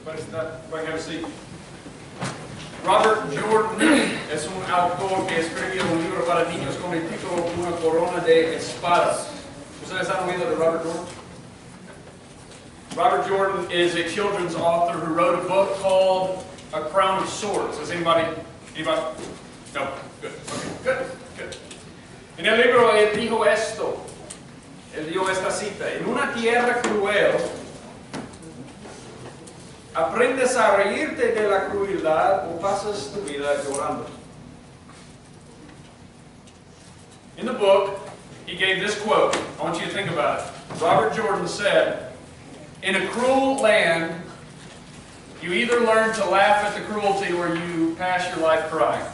Pueden have a seat. Robert Jordan es un autor que escribió un libro para niños con el título Una corona de espadas. ¿Ustedes han oído de Robert Jordan? Robert Jordan is a children's author who wrote a book called A Crown of Swords. Does anybody? No. Good. Okay. Good. En el libro él dijo esto. Él dio esta cita. En una tierra cruel, aprendes a reírte de la crueldad o pasas tu vida llorando. In the book, he gave this quote. I want you to think about it. Robert Jordan said, "In a cruel land, you either learn to laugh at the cruelty or you pass your life crying."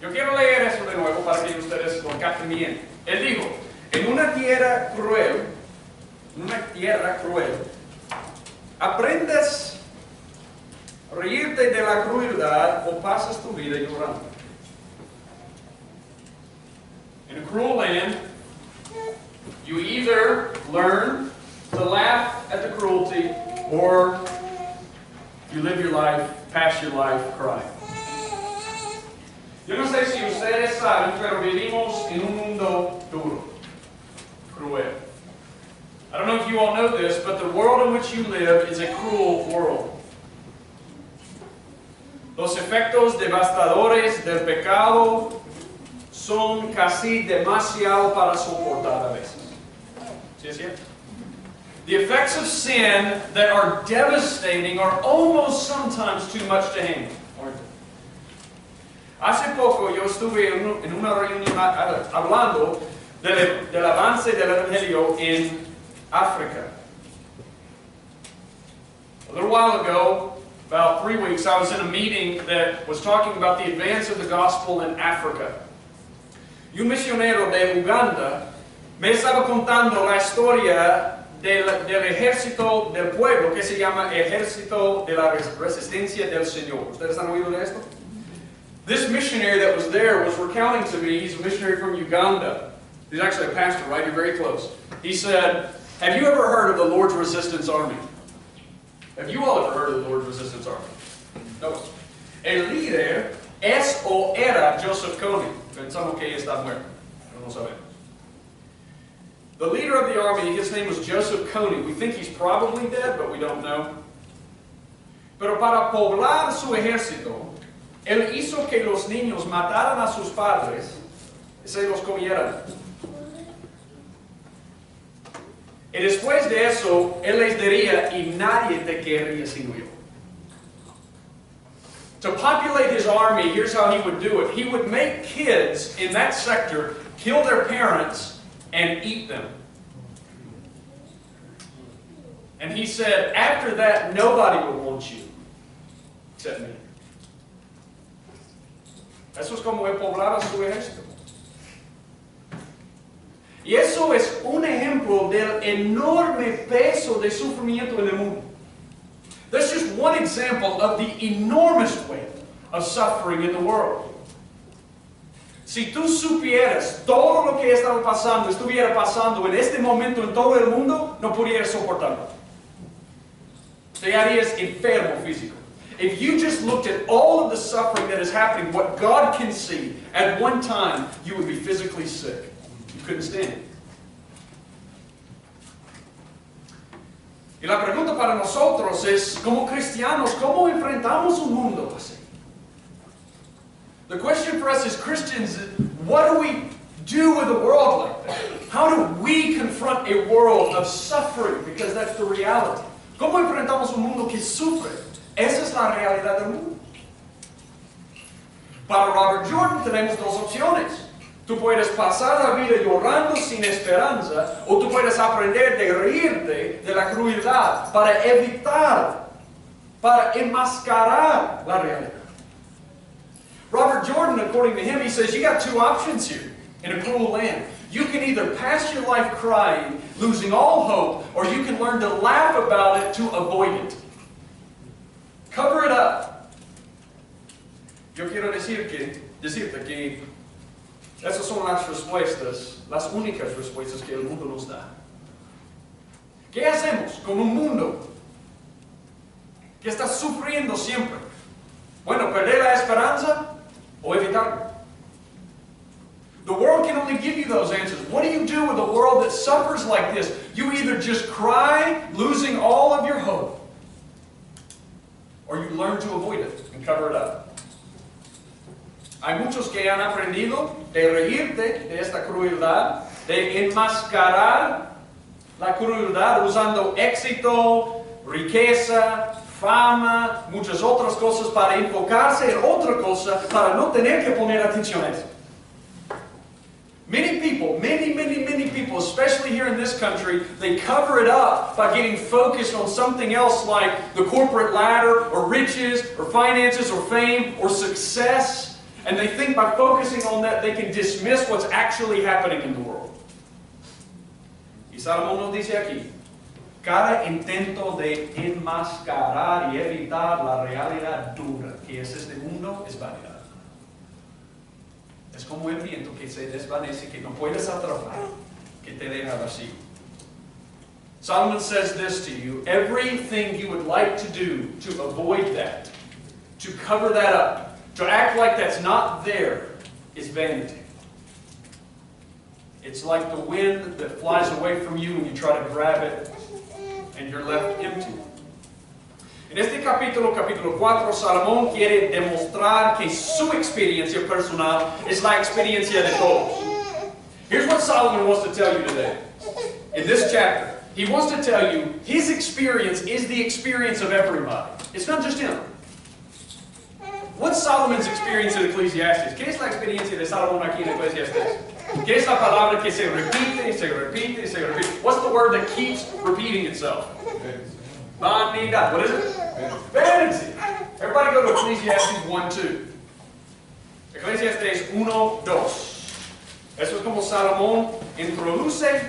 Yo quiero leer eso de nuevo para que ustedes lo capten bien. Él dijo, en una tierra cruel, aprendes a reírte de la crueldad o pasas tu vida llorando. In a cruel land, you either learn to laugh at the cruelty or you live your life, pass your life crying. Yo no sé si ustedes saben, pero vivimos en un mundo duro, cruel. I don't know if you all know this, but the world in which you live is a cruel world. Los efectos devastadores del pecado son casi demasiado para soportar a veces. ¿Sí es cierto? The effects of sin that are devastating are almost sometimes too much to handle. Hace poco yo estuve en una reunión hablando del avance del Evangelio en Africa. A little while ago, about 3 weeks, I was in a meeting that was talking about the advance of the gospel in Africa. Y un misionero de Uganda me estaba contando la historia del ejército del pueblo que se llama Ejército de la Resistencia del Señor. ¿Ustedes han oído de esto? This missionary that was there was recounting to me, he's a missionary from Uganda. He's actually a pastor, right? You're very close. He said, have you ever heard of the Lord's Resistance Army? Have you all ever heard of the Lord's Resistance Army? No. El líder es o era Joseph Kony. Pensamos que está muerto. No sabemos. The leader of the army, his name was Joseph Kony. We think he's probably dead, but we don't know. Pero para poblar su ejército, él hizo que los niños mataran a sus padres y se los comieran. Y después de eso, él les diría, y nadie te querría sino yo. To populate his army, here's how he would do it. He would make kids in that sector kill their parents and eat them. And he said, after that, nobody would want you except me. Eso es como él poblaba su ejército. Y eso es un ejemplo del enorme peso de sufrimiento en el mundo. That's just one example of the enormous weight of suffering in the world. Si tú supieras todo lo que estaba pasando, estuviera pasando en este momento en todo el mundo, no pudieras soportarlo. Te harías enfermo físico. If you just looked at all of the suffering that is happening, what God can see, at one time, you would be physically sick. You couldn't stand it. Y la pregunta para nosotros es, como cristianos, ¿cómo enfrentamos un mundo así? The question for us as Christians is, what do we do with a world like that? How do we confront a world of suffering? Because that's the reality. ¿Cómo enfrentamos un mundo que sufre? Esa es la realidad del mundo. Para Robert Jordan tenemos dos opciones. Tú puedes pasar la vida llorando sin esperanza, o tú puedes aprender de reírte de la crueldad para evitar, para enmascarar la realidad. Robert Jordan, according to him, he says you got two options here in a cruel land. You can either pass your life crying, losing all hope, or you can learn to laugh about it to avoid it. Cover it up. Yo quiero decirte que esas son las respuestas, las únicas respuestas que el mundo nos da. ¿Qué hacemos con un mundo que está sufriendo siempre. Bueno, perder la esperanza o evitarlo. The world can only give you those answers. What do you do with a world that suffers like this? You either just cry, losing all of your hope, or you learn to avoid it and cover it up. Hay muchos que han aprendido de reírte de esta crueldad, de enmascarar la crueldad usando éxito, riqueza, fama, muchas otras cosas para enfocarse en otra cosa para no tener que poner atención a eso. Many people, many people, especially here in this country, they cover it up by getting focused on something else like the corporate ladder, or riches, or finances, or fame, or success. And they think by focusing on that, they can dismiss what's actually happening in the world. Y Salomón nos dice aquí, cada intento de enmascarar y evitar la realidad dura que es este mundo es vanidad. Es como el viento que se desvanece, que no puedes atrapar, que te deja vacío. Solomon says this to you: everything you would like to do to avoid that, to cover that up, to act like that's not there, is vanity. It's like the wind that flies away from you and you try to grab it and you're left empty. En este capítulo 4, Salomón quiere demostrar que su experiencia personal es la experiencia de todos. Here's what Solomon wants to tell you today. In this chapter, he wants to tell you his experience is the experience of everybody. It's not just him. What's Solomon's experience in Ecclesiastes? ¿Qué es la experiencia de Salomón aquí en Ecclesiastes? ¿Qué es la palabra que se repite, se repite, se repite? What's the word that keeps repeating itself? Vanidad. What is it? Vanity. Everybody go to Ecclesiastes 1:2. Ecclesiastes 1:2. Eso es como Salomón introduce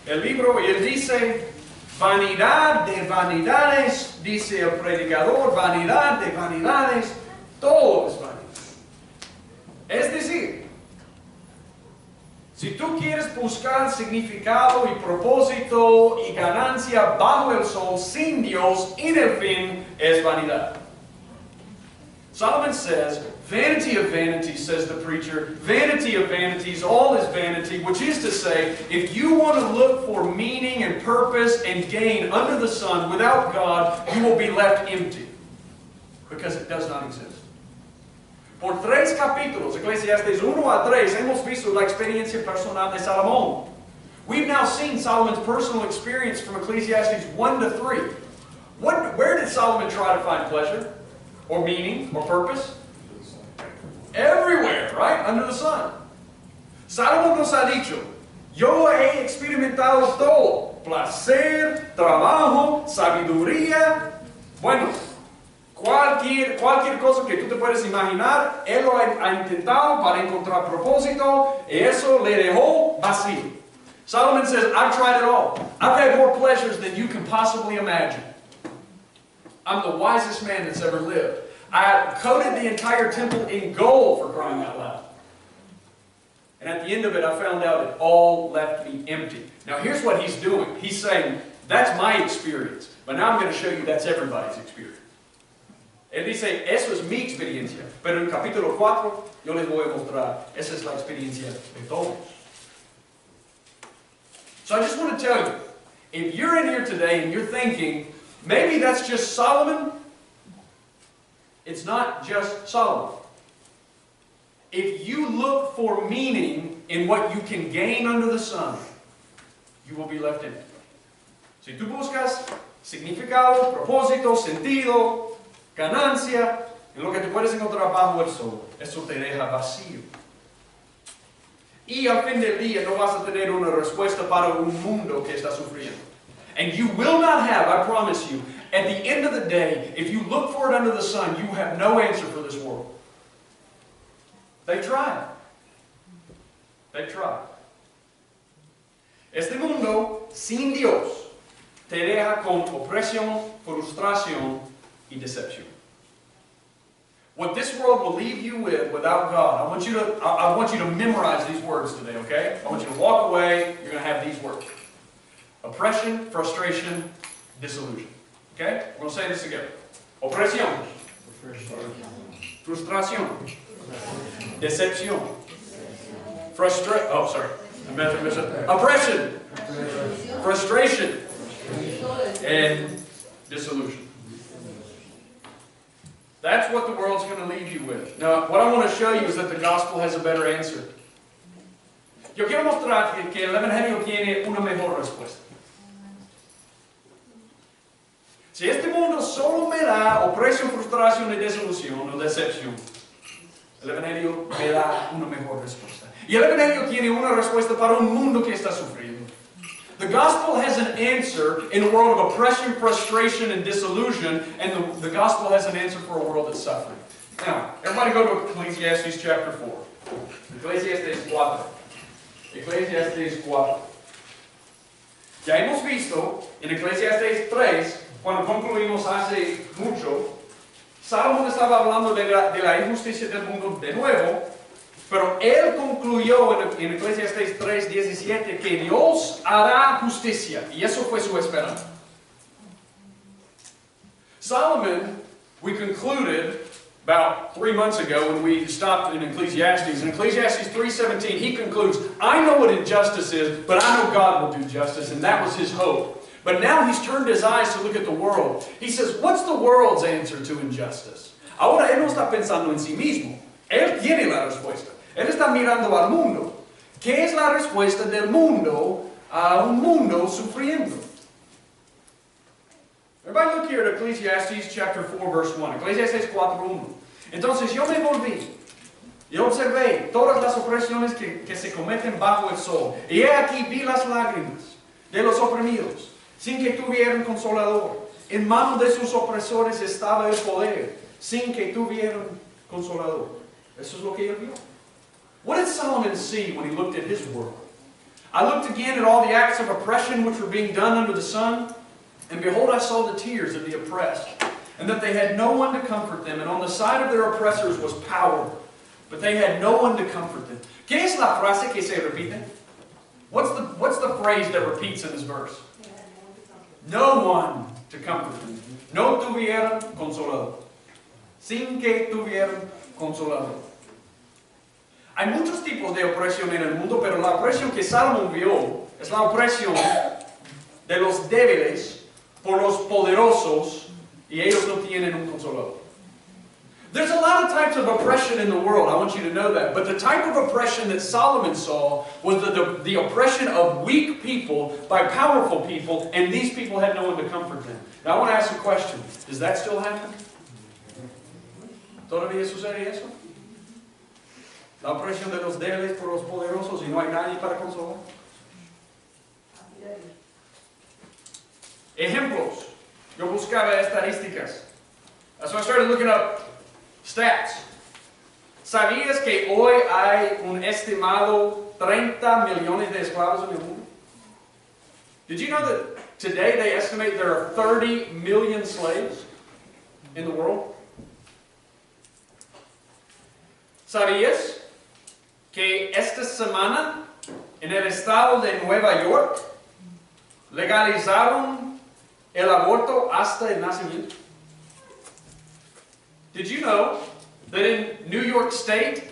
el libro y él dice: vanidad de vanidades, dice el predicador, vanidad de vanidades, todo es vanidad. Es decir, si tú quieres buscar significado y propósito y ganancia bajo el sol sin Dios, en el fin es vanidad. Solomon says, vanity of vanities, says the preacher, vanity of vanities, all is vanity, which is to say, if you want to look for meaning and purpose and gain under the sun without God, you will be left empty, because it does not exist. Por 3 capítulos, Ecclesiastes 1 a 3, hemos visto la experiencia personal de Salomón. We've now seen Solomon's personal experience from Ecclesiastes 1 to 3. Where did Solomon try to find pleasure, or meaning, or purpose? Everywhere, right? Under the sun. Salomón nos ha dicho, yo he experimentado todo: placer, trabajo, sabiduría. Bueno, cualquier cosa que tú te puedes imaginar, él lo ha intentado para encontrar propósito, y eso le dejó vacío. Solomon says, I've tried it all. I've had more pleasures than you can possibly imagine. I'm the wisest man that's ever lived. I coated the entire temple in gold, for crying out loud. And at the end of it, I found out it all left me empty. Now here's what he's doing. He's saying, that's my experience. But now I'm going to show you that's everybody's experience. Él dice, eso es mi experiencia. Pero en el capítulo 4, yo les voy a mostrar, esa es la experiencia de todos. So I just want to tell you, if you're in here today and you're thinking, maybe that's just Solomon, it's not just Solomon. If you look for meaning in what you can gain under the sun, you will be left empty. Si tú buscas significado, propósito, sentido, ganancia en lo que tú puedes encontrar bajo el sol, eso te deja vacío. Y al fin del día no vas a tener una respuesta para un mundo que está sufriendo. And you will not have, I promise you, at the end of the day, if you look for it under the sun, you have no answer for this world. They tried. They tried. Este mundo sin Dios te deja con opresión, frustración y decepción. What this world will leave you with without God, I want you to memorize these words today, okay? I want you to walk away, you're going to have these words. Oppression, frustration, disillusion. Okay? We're going to say this together. Opresión. Frustración. Decepción. Oppression. Frustration. And dissolution. That's what the world's going to leave you with. Now, what I want to show you is that the gospel has a better answer. Yo quiero mostrar que el evangelio tiene una mejor respuesta. Si este mundo solo me da opresión, frustración y desilusión o decepción, el evangelio me da una mejor respuesta. Y el evangelio tiene una respuesta para un mundo que está sufriendo. The gospel has an answer in a world of oppression, frustration, and disillusion, and the gospel has an answer for a world that's suffering. Now, everybody go to Ecclesiastes chapter 4. Ecclesiastes 4. Ecclesiastes 4. Ya hemos visto en Ecclesiastes 3, cuando concluimos hace mucho, Salomón estaba hablando de la injusticia del mundo de nuevo, pero él concluyó en Ecclesiastes 3:17 que Dios hará justicia, y eso fue su esperanza. Solomon, we concluded about 3 months ago when we stopped in Ecclesiastes. In Ecclesiastes 3:17, he concludes, I know what injustice is, but I know God will do justice, and that was his hope. But now he's turned his eyes to look at the world. He says, what's the world's answer to injustice? Ahora él no está pensando en sí mismo. Él tiene la respuesta. Él está mirando al mundo. ¿Qué es la respuesta del mundo a un mundo sufriendo? Everybody look here at Ecclesiastes chapter 4 verse 1. Ecclesiastes 4:1. Entonces yo me volví y observé todas las opresiones que se cometen bajo el sol. Y he aquí vi las lágrimas de los oprimidos, sin que tuvieran consolador. En mano de sus opresores estaba el poder, sin que tuvieran consolador. Eso es lo que él vio. What did Solomon see when he looked at his world? I looked again at all the acts of oppression which were being done under the sun, and behold, I saw the tears of the oppressed, and that they had no one to comfort them, and on the side of their oppressors was power, but they had no one to comfort them. ¿Qué es la frase que se repite? What's the phrase that repeats in this verse? No one to comfort them. No tuvieron consolador. Sin que tuvieran consolador. Hay muchos tipos de opresión en el mundo, pero la opresión que Salomón vio es la opresión de los débiles por los poderosos, y ellos no tienen un consolador. There's a lot of types of oppression in the world, I want you to know that. But the type of oppression that Solomon saw was the oppression of weak people by powerful people, and these people had no one to comfort them. Now I want to ask a question. Does that still happen? ¿Todavía sucede eso? La opresión de los débiles por los poderosos y no hay nadie para consolar. Ejemplos. Yo buscaba estadísticas. So I started looking up stats. ¿Sabías que hoy hay un estimado 30 millones de esclavos en el mundo? Did you know that today they estimate there are 30 million slaves in the world? ¿Sabías que esta semana en el estado de Nueva York legalizaron el aborto hasta el nacimiento? Did you know that in New York State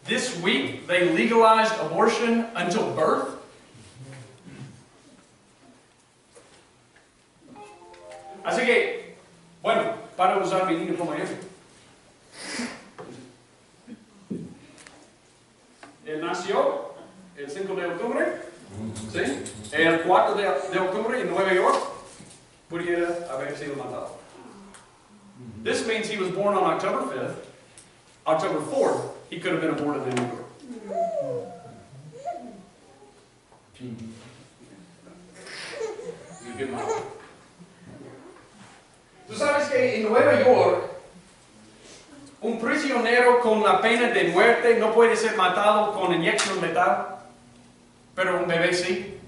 this week they legalized abortion until birth? Así que, bueno, para usar mi niño como ejemplo. Él nació el 5 de octubre, ¿sí? El 4 de octubre en Nueva York, pudiera haber sido matado. This means he was born on October 5th. October 4th, he could have been aborted in New York. Tú sabes que en Nueva York, un prisionero con la pena de muerte no puede ser matado con inyección letal, pero un bebé sí.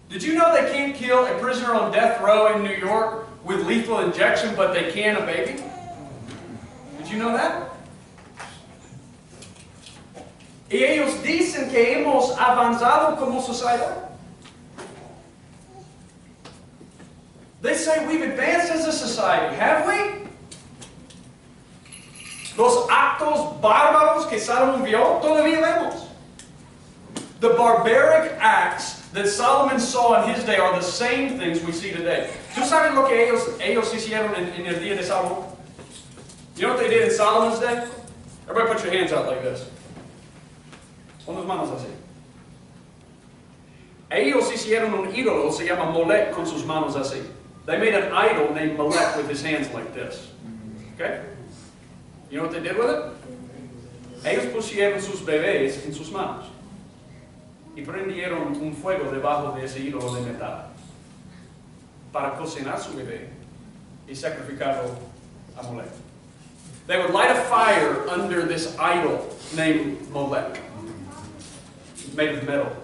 Did you know they can't kill a prisoner on death row in New York with lethal injection, but they can a baby? Did you know that? Y ellos dicen que hemos avanzado como sociedad. They say we've advanced as a society, have we? Los actos bárbaros que Salomón vio, todavía vemos. The barbaric acts that Solomon saw in his day are the same things we see today. ¿Tú sabes lo que ellos hicieron en el día de Salomón? You know what they did in Solomon's day? Everybody put your hands out like this. Pon las manos así. Ellos hicieron un ídolo, se llama Molech, con sus manos así. They made an idol named Molech with his hands like this. Okay? You know what they did with it? Ellos pusieron sus bebés en sus manos. Y prendieron un fuego debajo de ese ídolo de metal. Para cocinar su bebé y sacrificarlo a Molech. They would light a fire under this idol named Molech, made of metal.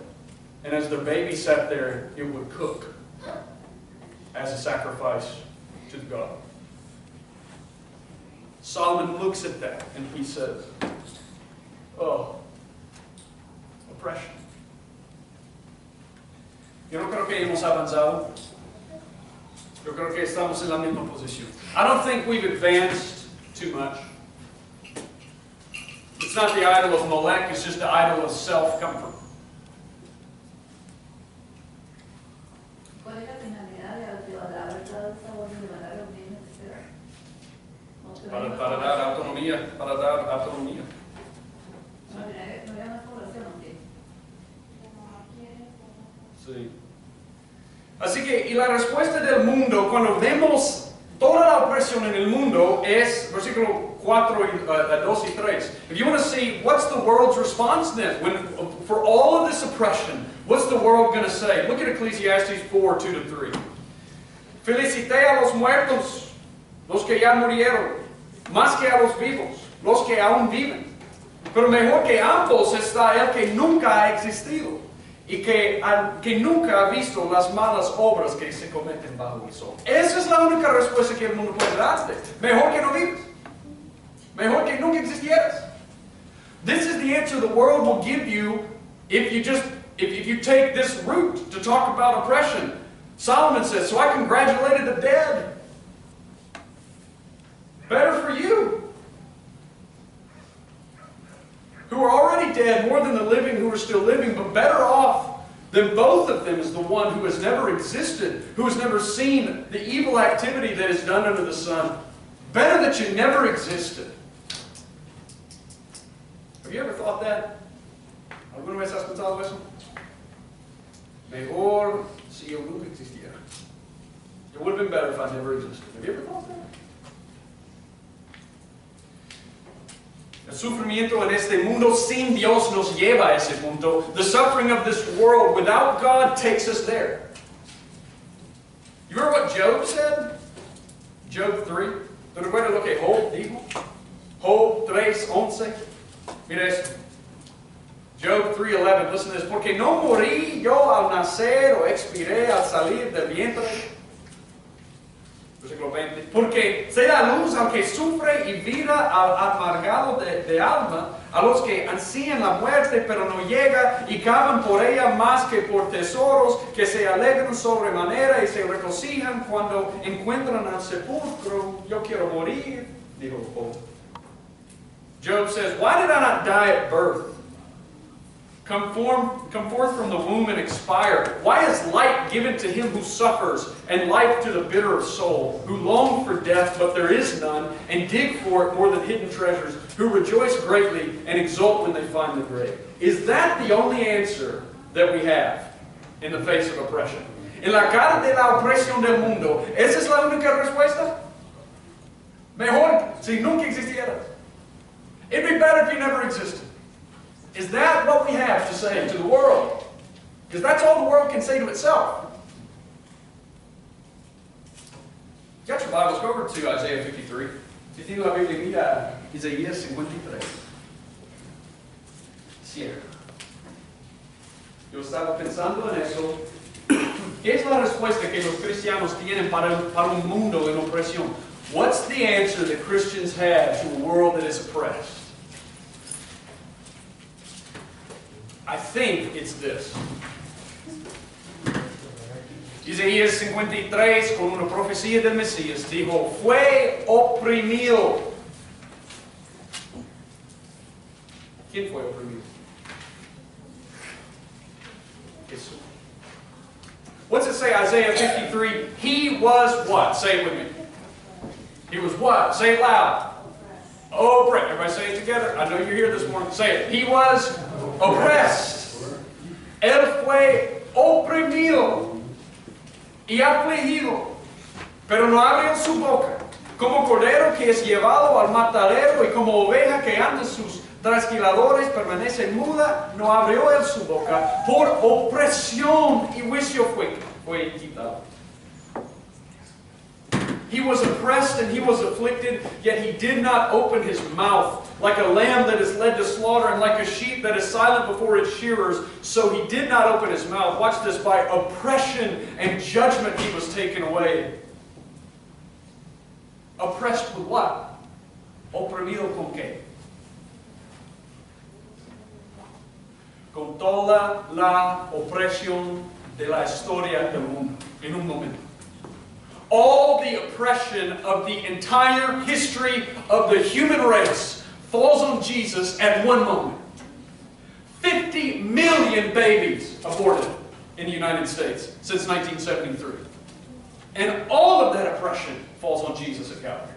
And as their baby sat there, it would cook as a sacrifice to the God. Solomon looks at that and he says, oh, oppression. Yo no creo que hemos avanzado. Yo creo que estamos en la misma posición. I don't think we've advanced too much. It's not the idol of Molech, it's just the idol of self-comfort. Para dar autonomía. Sí. Así que, y la respuesta del mundo, cuando vemos toda la opresión en el mundo, es versículo 2 y 3. If you want to see what's the world's response then, for all of this oppression, what's the world going to say? Look at Ecclesiastes 4, 2 to 3. Felicité a los muertos, los que ya murieron, más que a los vivos, los que aún viven. Pero mejor que ambos está el que nunca ha existido y que nunca ha visto las malas obras que se cometen bajo el sol. Esa es la única respuesta que el mundo puede darte. Mejor que no vivas. Mejor que nunca existieras. This is the answer the world will give you if you take this route to talk about oppression. Solomon says, so I congratulated the dead. Better for you. Who are already dead, more than the living who are still living, but better off than both of them is the one who has never existed, who has never seen the evil activity that is done under the sun. Better that you never existed. Have you ever thought that? ¿Alguna vez has pensado eso? Mejor si yo nunca existiera. It would have been better if I never existed. Have you ever thought that? El sufrimiento en este mundo sin Dios nos lleva a ese punto. The suffering of this world without God takes us there. You remember what Job said? Job 3. ¿Te recuerdas lo que Job dijo? Job 3:11. Mira esto. Job 3:11. Listen to this. Porque no morí yo al nacer o expiré al salir del vientre. Versículo 20. Porque se da luz al que sufre y vida al amargado de alma, a los que ansían la muerte pero no llega y cavan por ella más que por tesoros, que se alegran sobremanera y se regocijan cuando encuentran al sepulcro. Yo quiero morir, dijo Job. Job says, why did I not die at birth? Come forth from the womb and expire. Why is light given to him who suffers, and life to the bitter of soul, who long for death, but there is none, and dig for it more than hidden treasures, who rejoice greatly and exult when they find the grave? Is that the only answer that we have in the face of oppression? En la cara de la opresión del mundo, ¿esa es la única respuesta? Mejor si nunca existiera. It'd be better if you never existed. Is that what we have to say to the world? Because that's all the world can say to itself. You got your Bibles, go over to Isaiah 53. Si tiene la Biblia, mira Isaías 53. Cierra. Yo estaba pensando en eso. ¿Qué es la respuesta que los cristianos tienen para un mundo en opresión? What's the answer that Christians have to a world that is oppressed? I think it's this. Isaías 53, con una profecía del Mesías, dijo, fue oprimido. ¿Quién fue oprimido? Jesús. What's it say, Isaiah 53? He was what? Say it with me. He was what? Say it loud. Oppressed. Everybody say it together. I know you're here this morning. Say it. He was oppressed. Él fue oprimido y afligido, pero no abrió su boca. Como cordero que es llevado al matadero y como oveja que anda sus trasquiladores permanece muda, no abrió él su boca. Por opresión y juicio fue quitado. He was oppressed and he was afflicted, yet he did not open his mouth. Like a lamb that is led to slaughter and like a sheep that is silent before its shearers, so he did not open his mouth. Watch this, by oppression and judgment he was taken away. Oppressed with what? Oprimido con qué? Con toda la opresión de la historia del mundo, en un momento. All the oppression of the entire history of the human race falls on Jesus at one moment. 50 million babies aborted in the United States since 1973. And all of that oppression falls on Jesus at Calvary.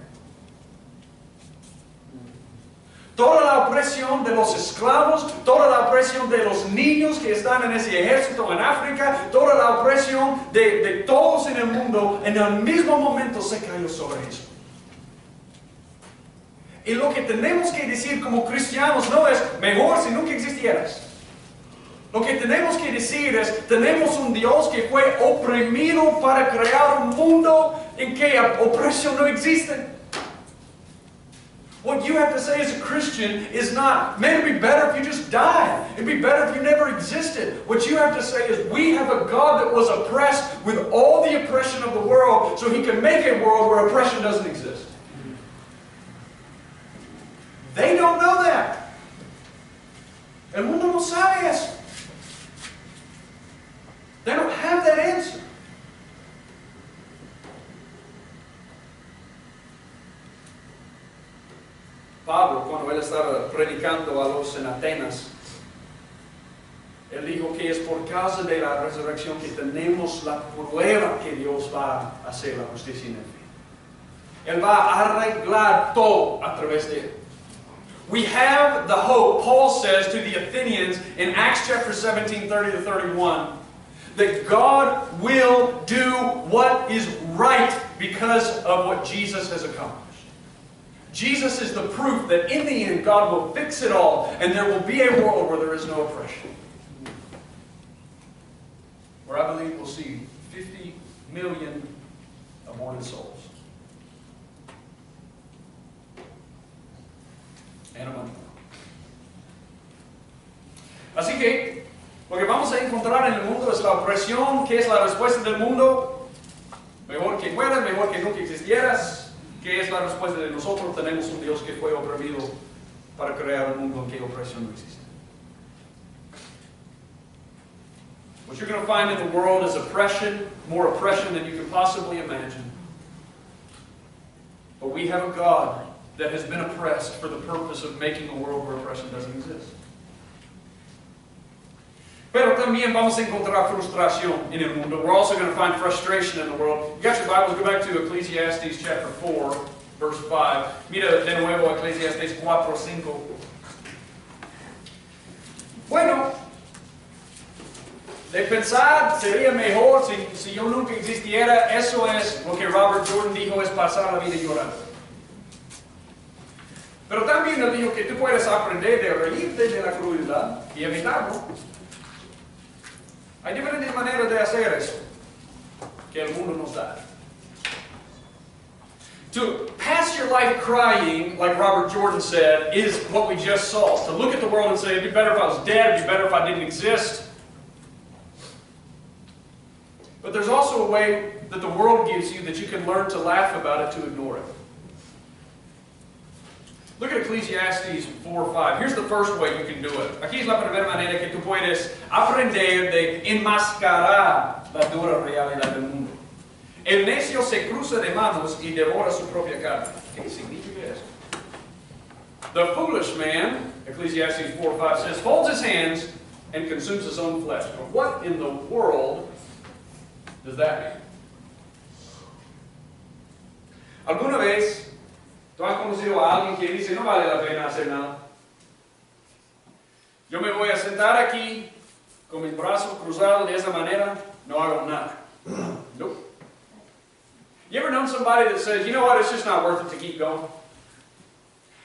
Toda la opresión de los esclavos, toda la opresión de los niños que están en ese ejército en África, toda la opresión de todos en el mundo, en el mismo momento se cayó sobre Jesús. Y lo que tenemos que decir como cristianos no es mejor si nunca existieras. Lo que tenemos que decir es, tenemos un Dios que fue oprimido para crear un mundo en que opresión no existe. What you have to say as a Christian is not, man, it'd be better if you just died. It'd be better if you never existed. What you have to say is, we have a God that was oppressed with all the oppression of the world, so He can make a world where oppression doesn't exist. They don't know that. El mundo no sabe eso. They don't have that answer. Pablo, cuando él estaba predicando a los en Atenas, él dijo que es por causa de la resurrección que tenemos la prueba que Dios va a hacer la justicia en el fin. Él va a arreglar todo a través de él. We have the hope, Paul says to the Athenians in Acts chapter 17, 30 to 31, that God will do what is right because of what Jesus has accomplished. Jesus is the proof that in the end God will fix it all and there will be a world where there is no oppression. Where I believe we'll see 50 million aborted souls. And a money. Así que lo que vamos a encontrar en el mundo es la opresión, que es la respuesta del mundo. Mejor que mueras, mejor que nunca existieras. ¿Qué es la respuesta de nosotros? Tenemos un Dios que fue oprimido para crear un mundo en que opresión no existe. What you're going to find in the world is oppression, more oppression than you can possibly imagine. But we have a God that has been oppressed for the purpose of making a world where oppression doesn't exist. Pero también vamos a encontrar frustración en el mundo. We're also going to find frustration in the world. You got your Bibles, go back to Ecclesiastes chapter 4, verse 5. Mira de nuevo Ecclesiastes 4, 5. Bueno, de pensar sería mejor si yo nunca existiera. Eso es lo que Robert Jordan dijo, es pasar la vida llorando. Pero también él dijo que tú puedes aprender de reírte de la crueldad y evitarlo. Hay diferentes maneras de hacer eso que el mundo nos da. To pass your life crying, like Robert Jordan said, is what we just saw. To look at the world and say, it'd be better if I was dead, it'd be better if I didn't exist. But there's also a way that the world gives you that you can learn to laugh about it, to ignore it. Look at Ecclesiastes 4:5. Here's the first way you can do it. Aquí es la primera manera que tú puedes aprender de enmascarar la dura realidad del mundo. El necio se cruza de manos y devora su propia carne. ¿Qué significa eso? The foolish man, Ecclesiastes 4:5 says, folds his hands and consumes his own flesh. But what in the world does that mean? ¿Alguna vez tú has conocido a alguien que dice, no vale la pena hacer nada? Yo me voy a sentar aquí con mis brazos cruzados de esa manera, no hago nada. Nope. You ever known somebody that says, you know what, it's just not worth it to keep going?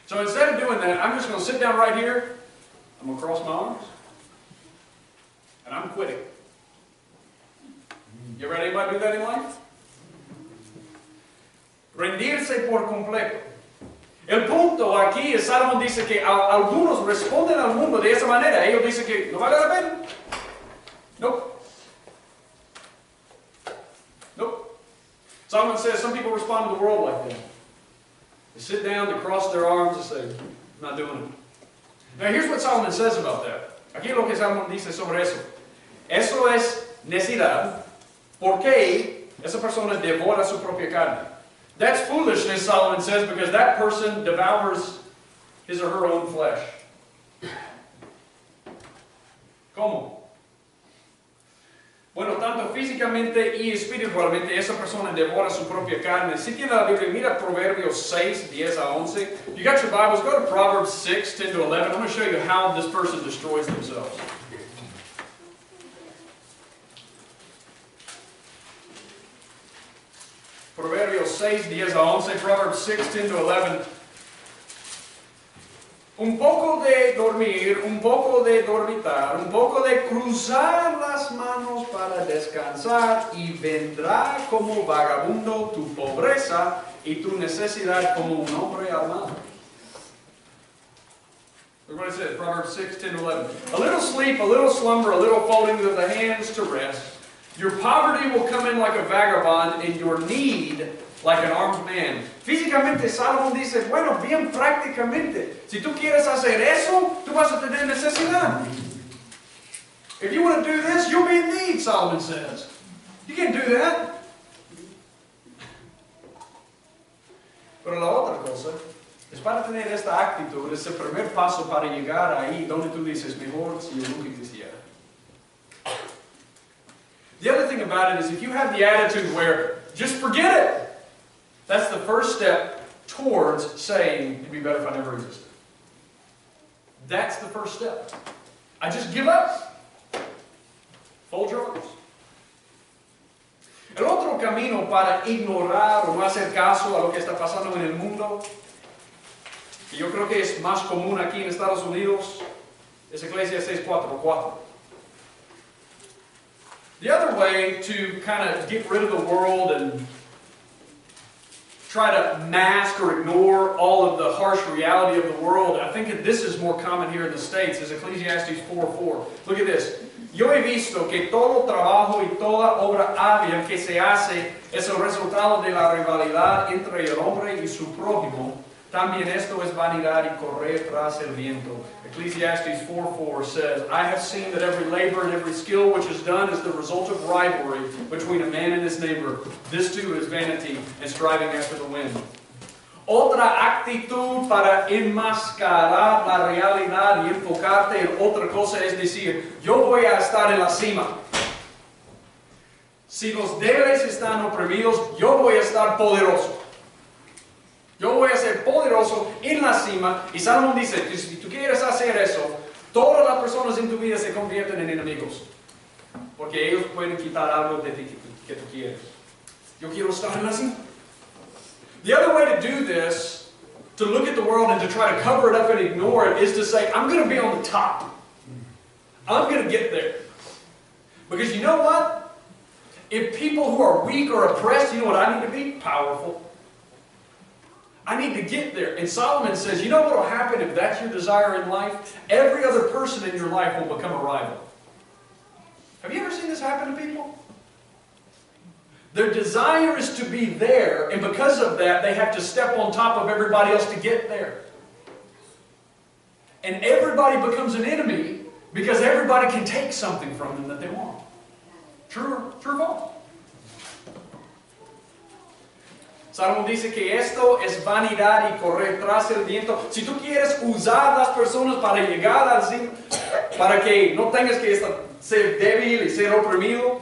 So instead of doing that, I'm just going to sit down right here, I'm going to cross my arms, and I'm quitting. You ever had anybody do that in life? Rendirse por completo. El punto aquí es, Salomón dice que algunos responden al mundo de esa manera. Ellos dicen que no vale la pena. Nope. Nope. Solomon says some people respond to the world like that. They sit down, they cross their arms and say, I'm not doing it. Now here's what Solomon says about that. Aquí es lo que Salomón dice sobre eso. Eso es necesidad, porque esa persona devora su propia carne. That's foolishness, Solomon says, because that person devours his or her own flesh. ¿Cómo? Bueno, tanto físicamente y espiritualmente esa persona devora su propia carne. Si tiene la Biblia, mira Proverbios 6, 10 a 11. You got your Bibles, go to Proverbs 6, 10 to 11. I'm going to show you how this person destroys themselves. Proverbios 6, 10 a 11, Proverbs 6, 10 to 11. Un poco de dormir, un poco de dormitar, un poco de cruzar las manos para descansar y vendrá como vagabundo tu pobreza y tu necesidad como un hombre armado. Look what it says, Proverbs 6, 10 to 11. A little sleep, a little slumber, a little folding of the hands to rest. Your poverty will come in like a vagabond, and your need like an armed man. Físicamente, Salomón dice, bueno, bien prácticamente, si tú quieres hacer eso, tú vas a tener necesidad. If you want to do this, you'll be in need, Solomon says. You can't do that. Pero la otra cosa es para tener esta actitud, es el primer paso para llegar ahí donde tú dices, mejor si yo nunca quisiera. The other thing about it is if you have the attitude where, just forget it, that's the first step towards saying, it'd be better if I never existed. That's the first step. I just give up. Fold your arms. El otro camino para ignorar o no hacer caso a lo que está pasando en el mundo, y yo creo que es más común aquí en Estados Unidos, es ecclesiastes 4:4. The other way to kind of get rid of the world and try to mask or ignore all of the harsh reality of the world, I think this is more common here in the States, is Ecclesiastes 4:4. Look at this. Yo he visto que todo trabajo y toda obra hábil que se hace es el resultado de la rivalidad entre el hombre y su prójimo. También esto es vanidad y correr tras el viento. Ecclesiastes 4:4 says, I have seen that every labor and every skill which is done is the result of rivalry between a man and his neighbor. This too is vanity and striving after the wind. Otra actitud para enmascarar la realidad y enfocarte en otra cosa es decir, yo voy a estar en la cima. Si los débiles están oprimidos, yo voy a estar poderoso. Yo voy a ser poderoso en la cima. Y Salomón dice que si tú quieres hacer eso, todas las personas en tu vida se convierten en enemigos. Porque ellos pueden quitar algo de ti que tú quieres. Yo quiero estar en la cima. The other way to do this, to look at the world and to try to cover it up and ignore it, is to say, I'm going to be on the top. I'm going to get there. Because you know what? If people who are weak or oppressed, you know what I need to be? Powerful. I need to get there. And Solomon says, you know what will happen if that's your desire in life? Every other person in your life will become a rival. Have you ever seen this happen to people? Their desire is to be there, and because of that, they have to step on top of everybody else to get there. And everybody becomes an enemy because everybody can take something from them that they want. True or false? Salomón dice que esto es vanidad y correr tras el viento. Si tú quieres usar las personas para llegar al cima, para que no tengas que ser débil y ser oprimido,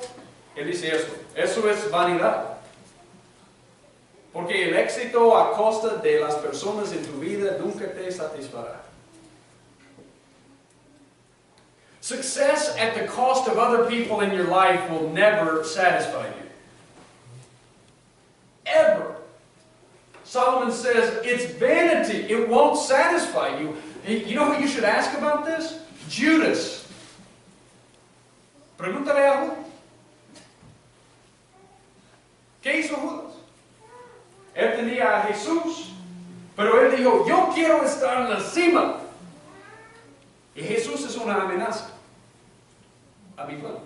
él dice esto. Eso es vanidad. Porque el éxito a costa de las personas en tu vida nunca te satisfará. Success at the cost of other people in your life will never satisfy you. Ever. Solomon says it's vanity. It won't satisfy you. You know who you should ask about this? Judas. Pregúntale a Judas. ¿Qué hizo Judas? Él tenía a Jesús, pero él dijo, yo quiero estar en la cima. Y Jesús es una amenaza a mi plan.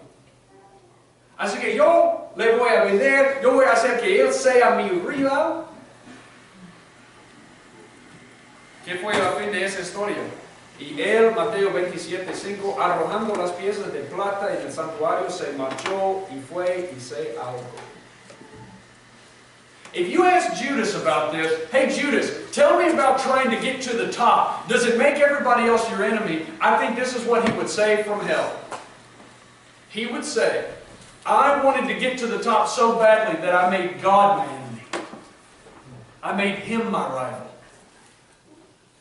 Así que yo le voy a vender, yo voy a hacer que él sea mi rival. ¿Qué fue el fin de esa historia? Y él, Mateo 27:5, arrojando las piezas de plata en el santuario, se marchó y fue y se ahogó. If you ask Judas about this, hey Judas, tell me about trying to get to the top. Does it make everybody else your enemy? I think this is what he would say from hell. He would say, I wanted to get to the top so badly that I made God my enemy. I made him my rival.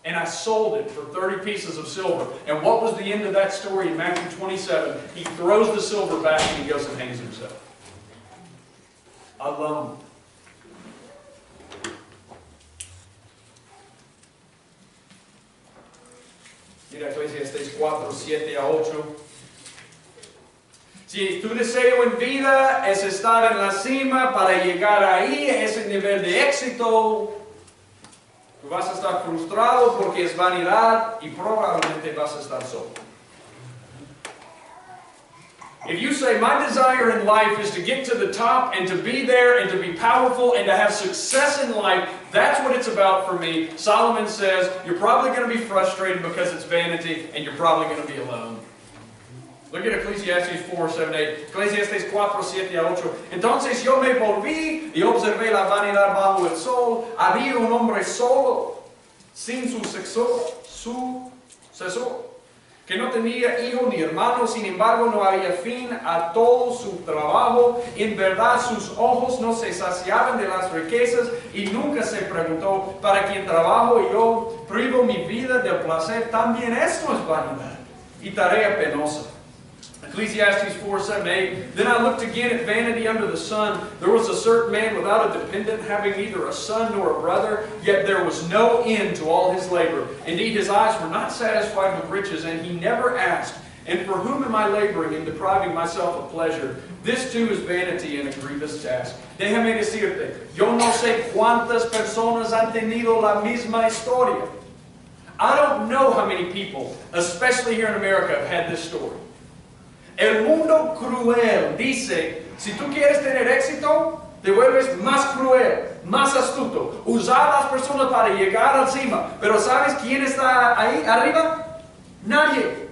And I sold it for 30 pieces of silver. And what was the end of that story in Matthew 27? He throws the silver back and he goes and hangs himself. Alone. Mira, ecclesiastes 4:7-8. Si tu deseo en vida es estar en la cima para llegar ahí, a ese nivel de éxito, tú vas a estar frustrado porque es vanidad y probablemente vas a estar solo. If you say, my desire in life is to get to the top and to be there and to be powerful and to have success in life, that's what it's about for me. Solomon says, you're probably going to be frustrated because it's vanity and you're probably going to be alone. Look at Ecclesiastes 4:7-8. Ecclesiastes 4:7-8. Entonces yo me volví y observé la vanidad bajo el sol. Había un hombre solo, sin su sucesor, que no tenía hijo ni hermano, sin embargo no había fin a todo su trabajo. En verdad sus ojos no se saciaban de las riquezas y nunca se preguntó, ¿para quién trabajo y yo privo mi vida del placer? También esto es vanidad y tarea penosa. Ecclesiastes 4:7-8. Then I looked again at vanity under the sun. There was a certain man without a dependent, having neither a son nor a brother, yet there was no end to all his labor. Indeed, his eyes were not satisfied with riches, and he never asked, and for whom am I laboring and depriving myself of pleasure? This too is vanity and a grievous task. Déjame decirte, yo no sé cuántas personas han tenido la misma historia. I don't know how many people, especially here in America, have had this story. El mundo cruel dice, si tú quieres tener éxito, te vuelves más cruel, más astuto. Usar a las personas para llegar al cima. Pero ¿sabes quién está ahí arriba? Nadie.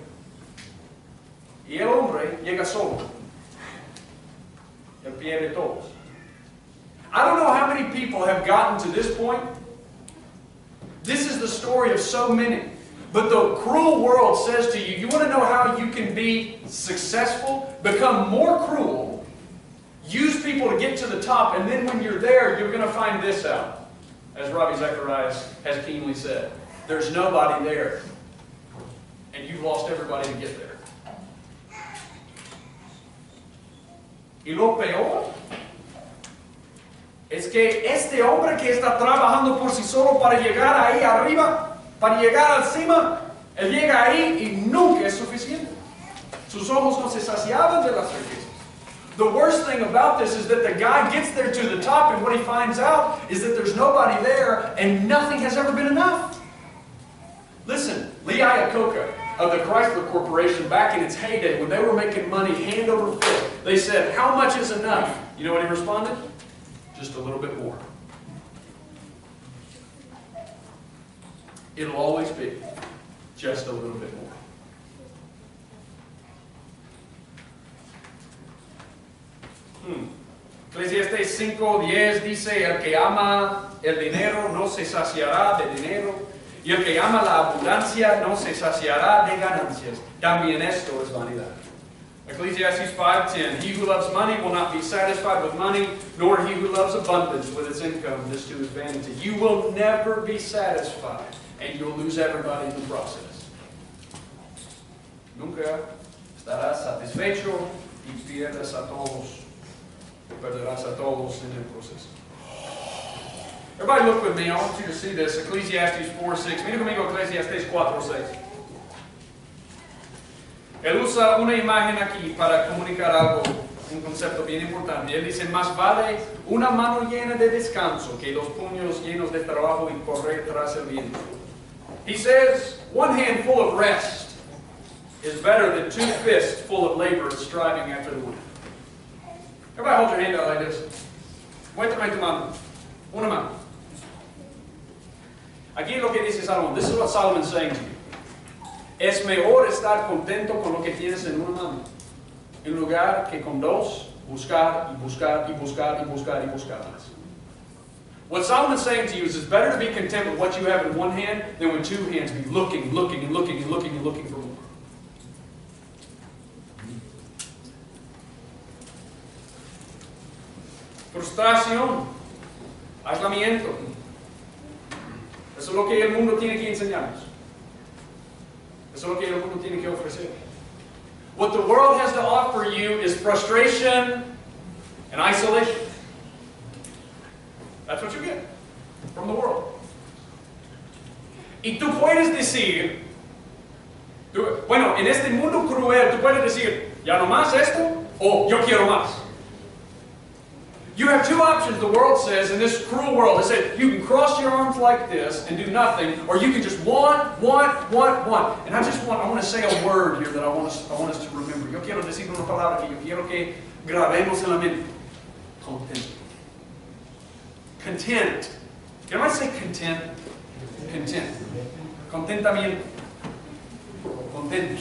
Y el hombre llega solo. Él pierde todos. I don't know how many people have gotten to this point. This is the story of so many. But the cruel world says to you, you want to know how you can be successful? Become more cruel. Use people to get to the top. And then when you're there, you're going to find this out. As Ravi Zacharias has keenly said. There's nobody there. And you've lost everybody to get there. Y lo peor es que este hombre que está trabajando por sí solo para llegar ahí arriba, para llegar al cima, él llega ahí y nunca es suficiente. Sus ojos no se saciaban de las riquezas. The worst thing about this is that the guy gets there to the top and what he finds out is that there's nobody there and nothing has ever been enough. Listen, Lee Iacocca of the Chrysler Corporation back in its heyday when they were making money hand over fist, they said, how much is enough? You know what he responded? Just a little bit more. It'll always be just a little bit more. 5:10 dice, el que ama el dinero no se saciará de dinero, y el que ama la abundancia no se saciará de ganancias. También esto es vanidad. Ecclesiastes 5:10, he who loves money will not be satisfied with money, nor he who loves abundance with its income. This too is vanity. You will never be satisfied, and you'll lose everybody in the process. Nunca estarás satisfecho y pierdes a todos. Perderás a todos en el proceso. Everybody look with me. I want you to see this. Ecclesiastes 4:6. Mira conmigo Ecclesiastes 4:6. Él usa una imagen aquí para comunicar algo, un concepto bien importante. Él dice, más vale una mano llena de descanso que dos puños llenos de trabajo y correr tras el viento. He says, one hand full of rest is better than two fists full of labor and striving after the wind. Everybody hold your hand out like this. Muéstrame tu mano. Una mano. Aquí es lo que dice Salomón. This is what Solomon's saying to you. Es mejor estar contento con lo que tienes en una mano, en lugar que con dos, buscar y buscar y buscar y buscar y buscar más. What Solomon's saying to you is it's better to be content with what you have in one hand than with two hands be looking and looking and looking for more. Frustración, aislamiento. Eso es lo que el mundo tiene que enseñarnos. Eso es lo que el mundo tiene que ofrecer. What the world has to offer you is frustration and isolation. That's what you get from the world. Y tú puedes decir, bueno, en este mundo cruel, tú puedes decir, ya no más esto, o yo quiero más. You have two options, the world says, in this cruel world. It says you can cross your arms like this and do nothing, or you can just want. And I want to say a word here that I want us to remember. Yo quiero decir una palabra que yo quiero que grabemos en la mente. Content. Content. Can I say content? Content. Contentamiento. Contento.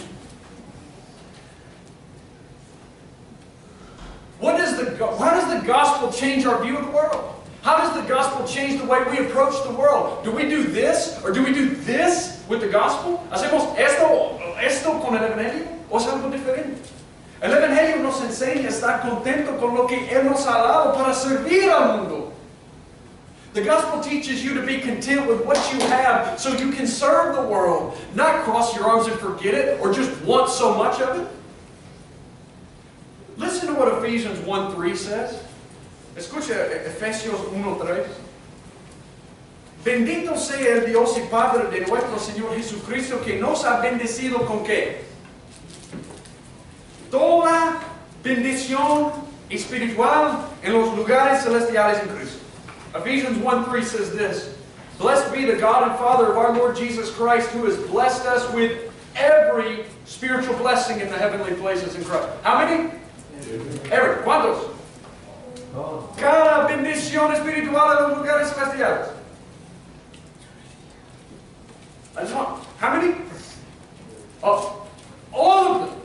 How does the gospel change our view of the world? How does the gospel change the way we approach the world? Do we do this or do we do this with the gospel? ¿Hacemos esto con el evangelio o es algo diferente? El evangelio nos enseña a estar contento con lo que Él nos ha dado para servir al mundo. The gospel teaches you to be content with what you have so you can serve the world, not cross your arms and forget it or just want so much of it. Listen to what Ephesians 1:3 says. Escucha Efesios 1:3. Bendito sea el Dios y Padre de nuestro Señor Jesucristo, que nos ha bendecido con ¿qué? Toda bendición espiritual en los lugares celestiales en Cristo. Ephesians 1:3 says this. Blessed be the God and Father of our Lord Jesus Christ, who has blessed us with every spiritual blessing in the heavenly places in Christ. How many? Every. ¿Cuántos? Cada bendición espiritual en los lugares celestiales. I just want. How many? Oh, all of them.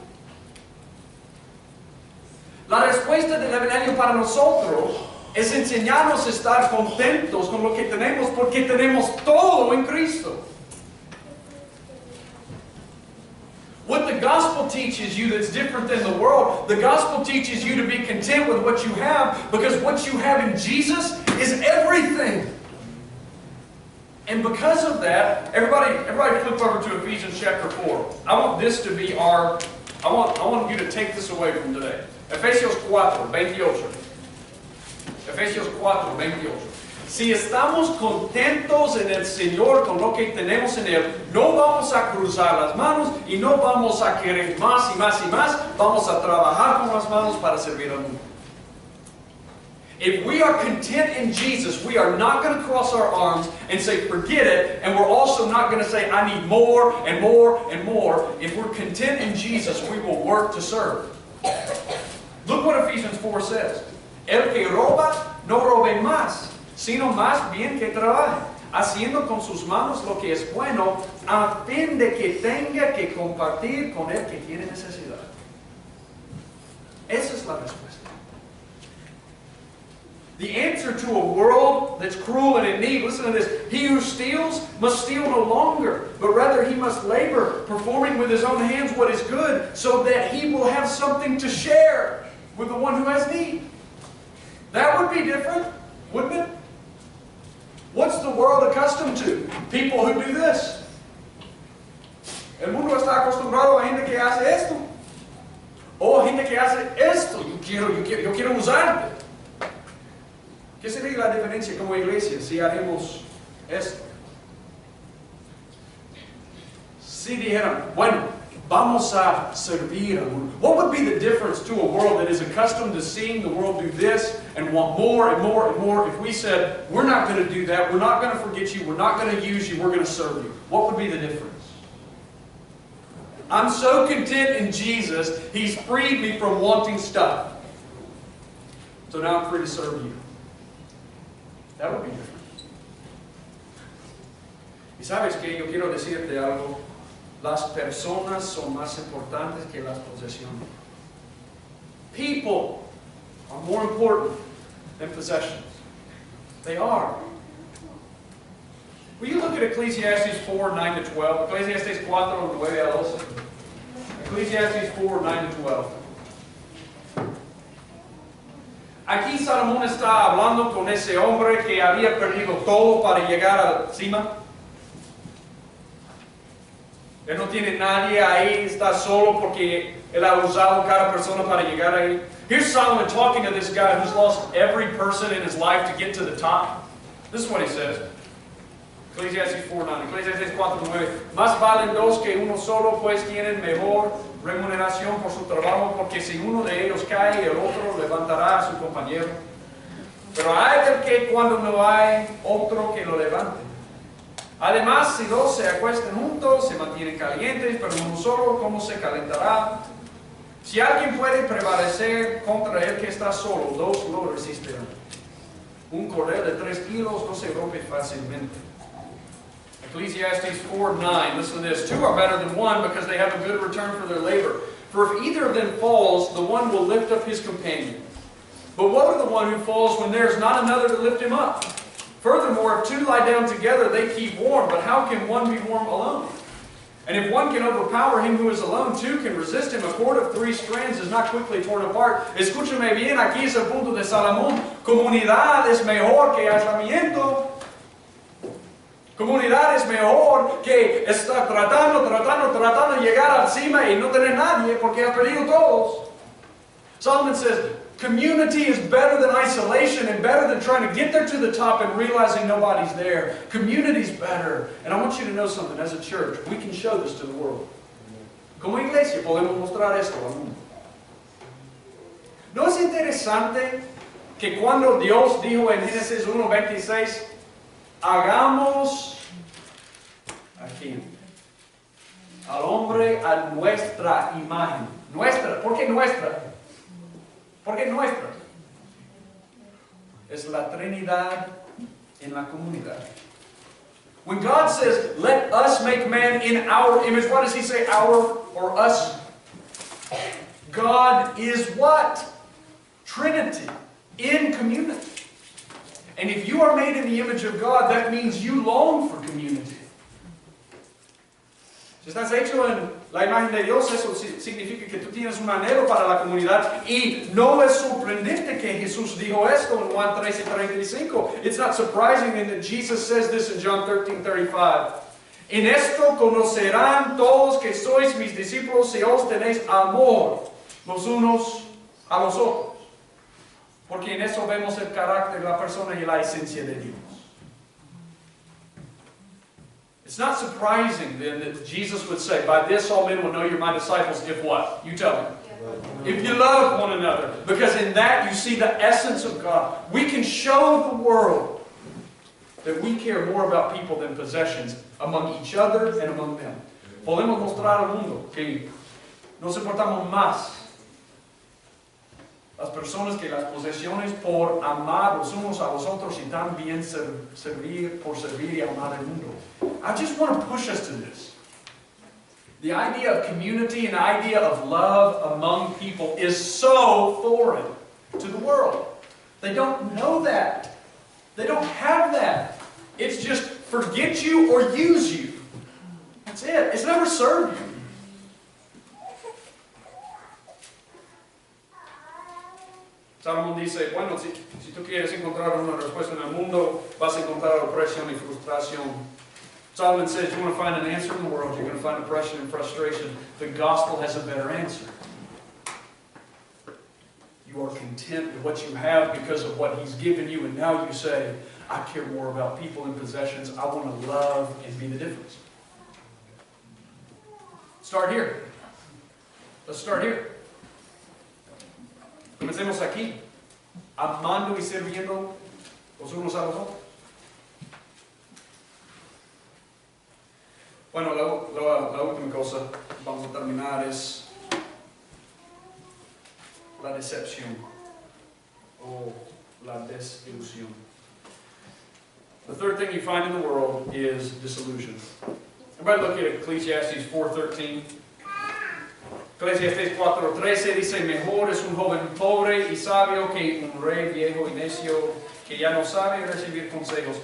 La respuesta del evangelio para nosotros es enseñarnos a estar contentos con lo que tenemos porque tenemos todo en Cristo. What the gospel teaches you that's different than the world, the gospel teaches you to be content with what you have because what you have in Jesus is everything. And because of that, everybody flip over to Ephesians chapter 4. I want this to be I want you to take this away from today. Efesios 4:28. Efesios 4:28. Si estamos contentos en el Señor con lo que tenemos en Él, no vamos a cruzar las manos y no vamos a querer más y más y más. Vamos a trabajar con las manos para servir al mundo. If we are content in Jesus, we are not going to cross our arms and say, forget it, and we're also not going to say, I need more and more and more. If we're content in Jesus, we will work to serve. Look what Ephesians 4 says. El que roba, no robe más, sino más bien que trabaje, haciendo con sus manos lo que es bueno, a fin de que tenga que compartir con el que tiene necesidad. Esa es la respuesta. The answer to a world that's cruel and in need, listen to this, he who steals must steal no longer, but rather he must labor, performing with his own hands what is good, so that he will have something to share with the one who has need. That would be different, wouldn't it? What's the world accustomed to? People who do this. El mundo está acostumbrado a gente que hace esto. O gente que hace esto. Yo quiero usarte. ¿Qué sería la diferencia como iglesia si haremos esto? Si dijeran, bueno, vamos a servir al mundo. What would be the difference to a world that is accustomed to seeing the world do this and want more and more and more if we said, we're not going to do that, we're not going to forget you, we're not going to use you, we're going to serve you? What would be the difference? I'm so content in Jesus, He's freed me from wanting stuff. So now I'm free to serve you. That would be different. Y sabes que yo quiero decirte algo. Las personas son más importantes que las posesiones. People are more important than possessions. They are. Will you look at Ecclesiastes 4, 9 to 12? Ecclesiastes 4, 9 a 12. Ecclesiastes 4, 9 to 12. Aquí Salomón está hablando con ese hombre que había perdido todo para llegar a la cima. Él no tiene nadie ahí, está solo porque él ha usado cada persona para llegar ahí. Here's Solomon talking to this guy who's lost every person in his life to get to the top. This is what he says. Ecclesiastes 4:9. Ecclesiastes 4:9. Más valen dos que uno solo, pues tienen mejor remuneración por su trabajo, porque si uno de ellos cae, el otro levantará a su compañero. Pero hay del que cuando no hay otro que lo levante. Además, si dos se acuestan juntos, se mantienen calientes, pero uno solo, ¿cómo se calentará? Si alguien puede prevalecer contra el que está solo, dos lo resistirán. Un cordel de 3 kilos no se rompe fácilmente. Ecclesiastes 4:9. Listen to this. 2 are better than 1 because they have a good return for their labor. For if either of them falls, the one will lift up his companion. But woe to the one who falls when there is not another to lift him up. Furthermore, if 2 lie down together, they keep warm. But how can one be warm alone? And if one can overpower him who is alone, 2 can resist him. A cord of 3 strands is not quickly torn apart. Escúchame bien, aquí es el punto de Salomón. Comunidad es mejor que aislamiento. Comunidad es mejor que estar tratando de llegar al cima y no tener nadie porque has perdido todos. Solomon says, community is better than isolation and better than trying to get there to the top and realizing nobody's there. Community's better. And I want you to know something. As a church, we can show this to the world. Como iglesia podemos mostrar esto al mundo. ¿No es interesante que cuando Dios dijo en Génesis 1:26, hagamos aquí al hombre a nuestra imagen? Nuestra. ¿Por qué nuestra? Porque nuestra es la Trinidad en la comunidad. When God says, let us make man in our image, what does He say? Our or us? God is what? Trinity. In community. And if you are made in the image of God, that means you long for community. Si estás hecho en la imagen de Dios, eso significa que tú tienes un anhelo para la comunidad. Y no es sorprendente que Jesús dijo esto en Juan 13:35. It's not surprising that Jesus says this in John 13:35. En esto conocerán todos que sois mis discípulos si os tenéis amor los unos a los otros. Porque en eso vemos el carácter de la persona y la esencia de Dios. It's not surprising then that Jesus would say, by this all men will know you're my disciples, if what? You tell me. If you love one another. Because in that you see the essence of God. We can show the world that we care more about people than possessions among each other and among them. Podemos mostrar al mundo que nos importamos más las personas que las posesiones por amar los unos a los otros y también servir y amar al mundo. I just want to push us to this. The idea of community and the idea of love among people is so foreign to the world. They don't know that. They don't have that. It's just forget you or use you. That's it. It's never served you. Salomón dice, bueno, si tú quieres encontrar una respuesta en el mundo, vas a encontrar opresión y frustración. Solomon says, you want to find an answer in the world, you're going to find oppression and frustration. The gospel has a better answer. You are content with what you have because of what He's given you, and now you say, I care more about people and possessions. I want to love and be the difference. Start here. Let's start here. Comencemos aquí, amando y sirviendo los unos a los otros. Bueno, la última cosa que vamos a terminar es la decepción o la desilusión. The third thing you find in the world is disillusion. Everybody look at Ecclesiastes 4:13. Ecclesiastes 4:13 dice, mejor es un joven pobre y sabio que un rey viejo y necio que ya no sabe recibir consejos.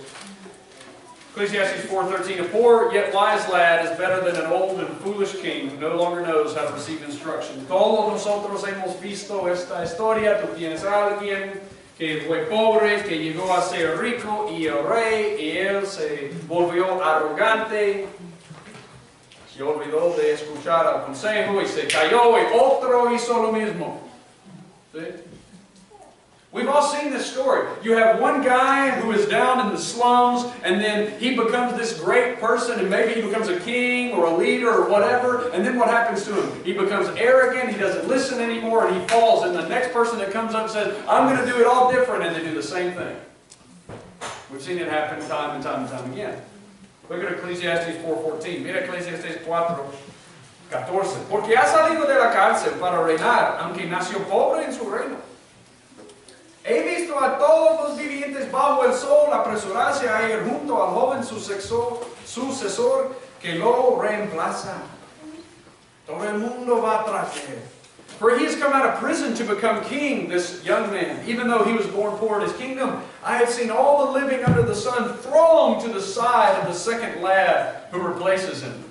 Ecclesiastes 4:13, a poor yet wise lad is better than an old and foolish king who no longer knows how to receive instruction. Todos nosotros hemos visto esta historia. Tú tienes a alguien que fue pobre, que llegó a ser rico y el rey, y él se volvió arrogante. Se olvidó de escuchar al consejo y se cayó, y otro hizo lo mismo. ¿Sí? We've all seen this story. You have one guy who is down in the slums, and then he becomes this great person, and maybe he becomes a king or a leader or whatever, and then what happens to him? He becomes arrogant, he doesn't listen anymore, and he falls, and the next person that comes up and says, I'm going to do it all different, and they do the same thing. We've seen it happen time and time and time again. Look at Ecclesiastes 4:14. Mira Ecclesiastes 4:14. Porque ha salido de la cárcel para reinar, aunque nació pobre en su reino. He visto a todos los vivientes bajo el sol apresurarse a ir junto al joven sucesor que lo reemplaza. Todo el mundo va tras él. For he has come out of prison to become king, this young man, even though he was born poor in his kingdom. I have seen all the living under the sun throng to the side of the second lad who replaces him.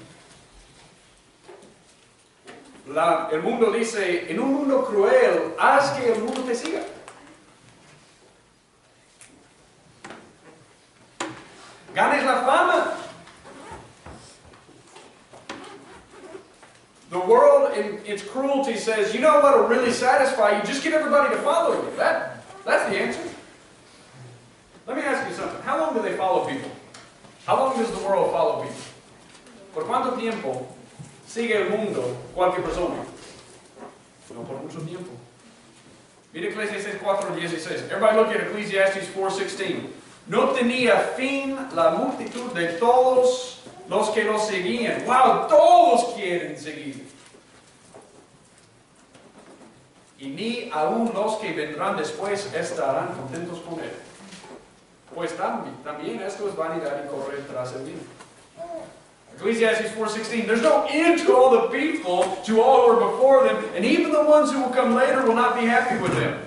El mundo dice, en un mundo cruel, haz que el mundo te siga. Ganes la fama. The world, in its cruelty, says, you know what will really satisfy you? Just get everybody to follow you. That's the answer. Let me ask you something. How long do they follow people? How long does the world follow people? ¿Por cuánto tiempo sigue el mundo cualquier persona? No por mucho tiempo. Mira Ecclesiastes 4:16. Everybody look at Ecclesiastes 4:16. No tenía fin la multitud de todos los que lo seguían. Wow, todos quieren seguir. Y ni aun los que vendrán después estarán contentos con él. Pues también esto es vanidad y correr tras el vino. Ecclesiastes 4:16. There's no end to all the people, to all who are before them, and even the ones who will come later will not be happy with them.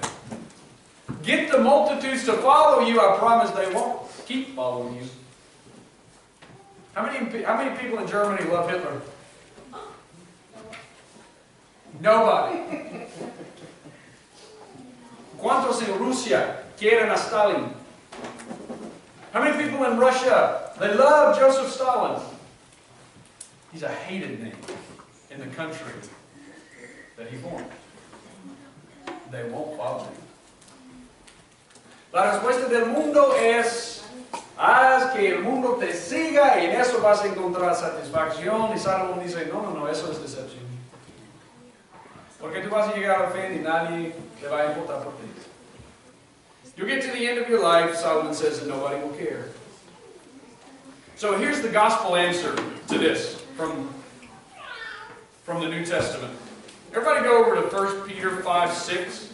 Get the multitudes to follow you, I promise they won't keep following you. How many people in Germany love Hitler? Nobody. ¿Cuántos en Rusia quieren a Stalin? How many people in Russia, they love Joseph Stalin? He's a hated name in the country that he formed. They won't follow him. La respuesta del mundo es, haz que el mundo te siga y en eso vas a encontrar satisfacción. Y Salomón dice, no, eso es decepción. Porque tú vas a llegar al fin y nadie te va a importar por ti. You'll get to the end of your life, Solomon says, and nobody will care. So here's the gospel answer to this from the New Testament. Everybody go over to 1 Peter 5:6.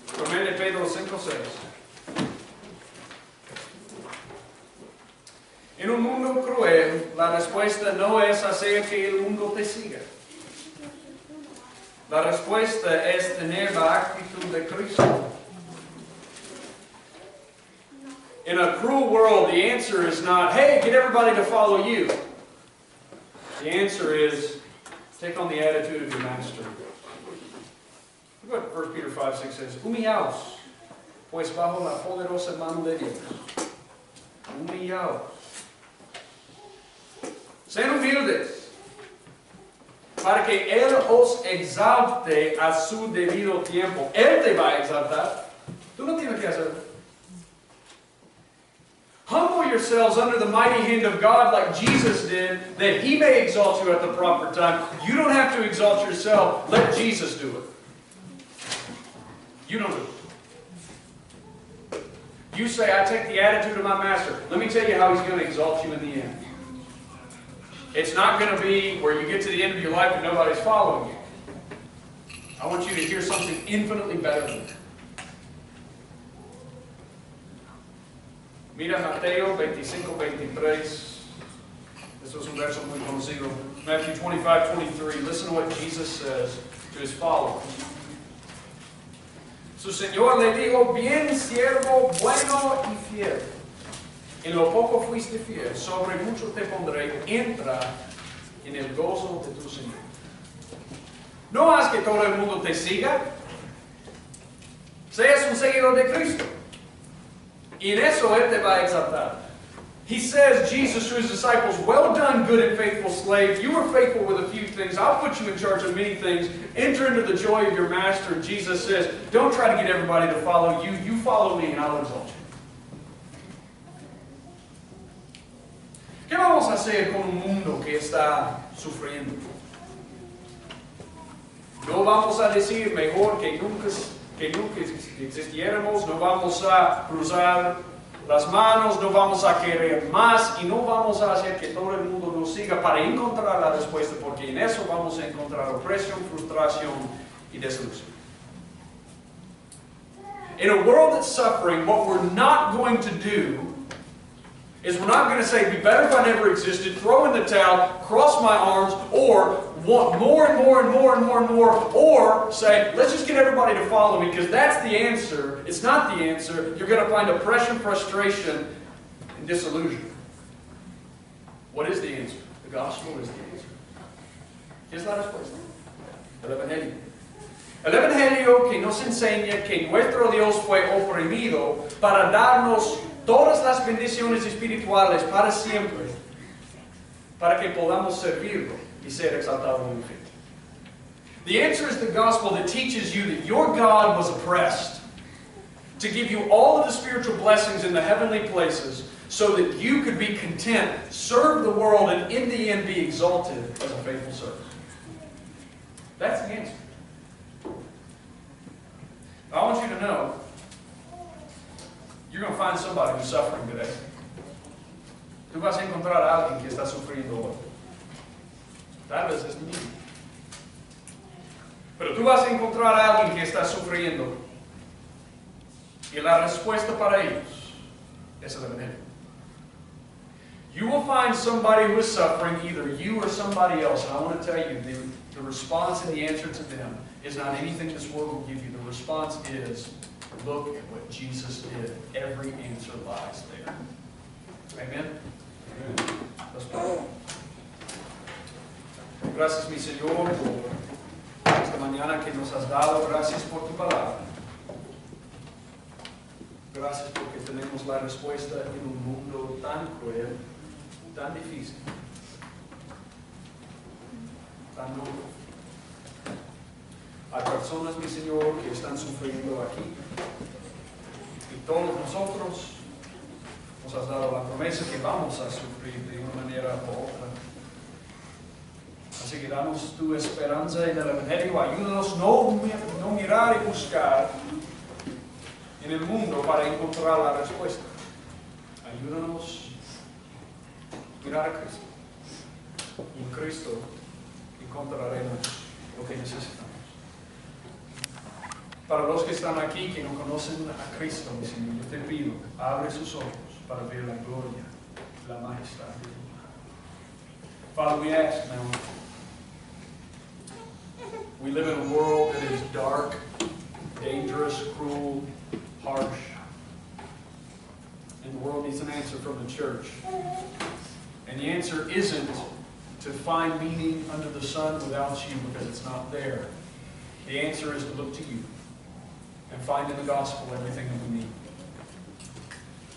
Primera de Pedro 5:6. En un mundo cruel, la respuesta no es hacer que el mundo te siga. La respuesta es tener la actitud de Cristo. In a cruel world, the answer is not, hey, get everybody to follow you. The answer is, take on the attitude of your master. Look what 1 Peter 5:6 says. Humillaos, pues bajo la poderosa mano de Dios. Humillaos. Sean humildes, para que Él os exalte a su debido tiempo. Él te va a exaltar. Tú no tienes que hacerlo. Humble yourselves under the mighty hand of God like Jesus did, that He may exalt you at the proper time. You don't have to exalt yourself. Let Jesus do it. You don't do it. You say, I take the attitude of my master. Let me tell you how He's going to exalt you in the end. It's not going to be where you get to the end of your life and nobody's following you. I want you to hear something infinitely better than that. Mira Mateo 25:23. This was un verso muy conocido. Matthew 25:23. Listen to what Jesus says to His followers. Su Señor le dijo, bien siervo, bueno y fiel. En lo poco fuiste fiel, sobre mucho te pondré. Entra en el gozo de tu Señor. No haz que todo el mundo te siga. Seas un seguidor de Cristo. Y en eso Él te va a exaltar. He says, Jesus to His disciples, well done, good and faithful slave. You were faithful with a few things. I'll put you in charge of many things. Enter into the joy of your master. And Jesus says, don't try to get everybody to follow you. You follow me and I'll exalt you. ¿Qué vamos a hacer con un mundo que está sufriendo? No vamos a decir mejor que nunca existiéramos, no vamos a cruzar las manos, no vamos a querer más y no vamos a hacer que todo el mundo nos siga para encontrar la respuesta, porque en eso vamos a encontrar opresión, frustración y desilusión. In a world that's suffering, what we're not going to do is we're not going to say, it'd be better if I never existed, throw in the towel, cross my arms, or want more and more and more and more and more, or say, let's just get everybody to follow me, because that's the answer. It's not the answer. You're going to find oppression, frustration, and disillusion. What is the answer? The gospel is the answer. ¿Qué es la respuesta? El Evangelio. El Evangelio que nos enseña que nuestro Dios fue oprimido para darnos todas las bendiciones espirituales para siempre, para que podamos servirlo y ser exaltado en el fin. The answer is the gospel that teaches you that your God was oppressed to give you all of the spiritual blessings in the heavenly places so that you could be content, serve the world, and in the end be exalted as a faithful servant. That's the answer. I want you to know you're going to find somebody who's suffering today. Tú vas a encontrar a alguien que está sufriendo hoy. Tal vez es niño. Pero tú vas a encontrar a alguien que está sufriendo. Y la respuesta para ellos es el Evangelio. You will find somebody who is suffering, either you or somebody else. And I want to tell you, the response and the answer to them is not anything this world will give you. The response is, look at what Jesus did. Every answer lies there. Amen? Amen. Let's pray. Gracias, mi Señor, por esta mañana que nos has dado. Gracias por tu palabra. Gracias porque tenemos la respuesta en un mundo tan cruel, tan difícil, tan duro. Hay personas, mi Señor, que están sufriendo aquí. Y todos nosotros nos has dado la promesa que vamos a sufrir de una manera u otra. Así que danos tu esperanza en el Evangelio. Ayúdanos no mirar y buscar en el mundo para encontrar la respuesta. Ayúdanos a mirar a Cristo. Y en Cristo encontraremos lo que necesitamos. Para los que están aquí que no conocen a Cristo, mi Señor, yo te pido, abre sus ojos para ver la gloria, la majestad de tu mano. Father, we ask now, we live in a world that is dark, dangerous, cruel, harsh, and the world needs an answer from the church. And the answer isn't to find meaning under the sun without you, because it's not there. The answer is to look to you and find in the gospel everything that we need.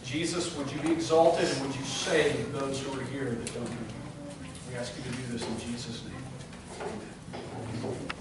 Jesus, would you be exalted, and would you save those who are here that don't know you? We ask you to do this in Jesus' name. Amen.